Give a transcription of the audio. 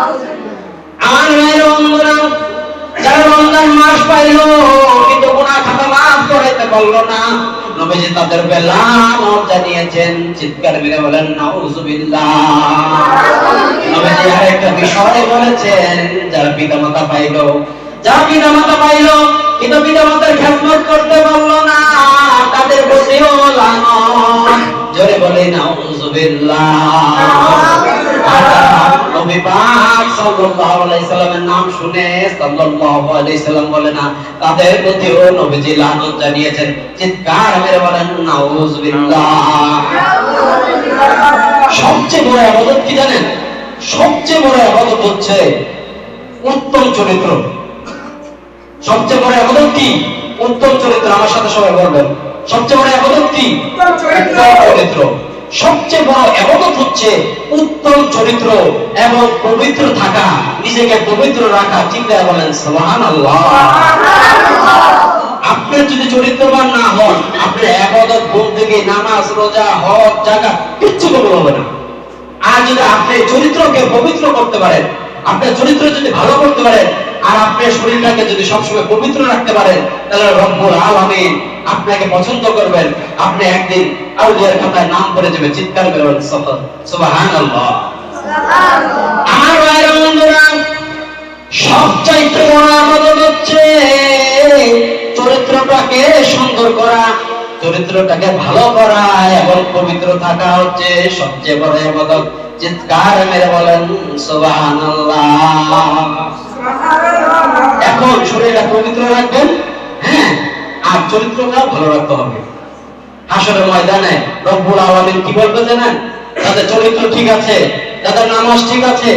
আমার ভাইয়ের বন্ধুরা, যারা রমজান মাস পাইল কিন্তু গুনাহ খাতা মাফ করাইতে পারলো না, নবীজি তাদের বেলাল জানিয়েছেন, চিৎকার মেরে বলেন নাউযুবিল্লাহ। নবীজি আরেকটা বিষয় বলেছেন, যারা পিতামাতা পাইল কিন্তু পিতামাতার খেদমত করতে পারলো না, তাদের প্রতিও লানত। জোরে বলে নাউযুবিল্লাহ। নবী পাক সাল্লাল্লাহু আলাইহি সাল্লামের নাম শুনে সাল্লাল্লাহু আলাইহি সাল্লাম বলে না, তাদের প্রতিও নবীজি লানত জানিয়েছেন। চিৎকার মেরে বলেন নাউযুবিল্লাহ। সবচেয়ে বড় ইবাদত কি জানেন? সবচেয়ে বড় ইবাদত হচ্ছে উত্তম চরিত্র। সবচেয়ে বড় ইবাদত কি? উত্তম চরিত্র। আমার সাথে সবাই বলবেন, সবচেয়ে বড় ইবাদত কি? উত্তম চরিত্র। সবচেয়ে বড় ইবাদত হচ্ছে উত্তম চরিত্র এবং পবিত্র থাকা, নিজেকে পবিত্র রাখা। চিন্তা বলেন সুবহানাল্লাহ। আপনি যদি চরিত্রবান না হন, আপনি ইবাদত, বন্দেগী, নামাজ, রোজা, হজ, যাকাত কিচ্ছু কবুল হবে না। আর যদি আপনি চরিত্রকে পবিত্র করতে পারেন, আপনার চরিত্র যদি ভালো করতে পারেন, আর আপনার শরীরটাকে যদি সবসময় পবিত্র রাখতে পারেন, তাহলে রব্বুল আলামিন আপনাকে পছন্দ করবেন। আপনি একদিন আউলিয়ার খাতায় নাম পড়ে যাবে। চিৎকার করে বলেন সুবহানাল্লাহ। আমার ভাইরা বন্ধুরা, সবচাইতে বড় ইবাদত হচ্ছে চরিত্রটাকে সুন্দর করা, চরিত্রটাকে ভালো করা এবং পবিত্র থাকা হচ্ছে সবচেয়ে বড় ইবাদত। চিৎকার মেরে বলেন সুবহানাল্লাহ। এখন শরীরটা পবিত্র রাখবেন, হ্যাঁ, আর চরিত্রটা ভালো রাখতে হবে। হাসরের ময়দানে রব্বুল আলামিন কি বলবে জানেন? তাদের চরিত্র ঠিক আছে, তাদের নামাজ ঠিক আছে,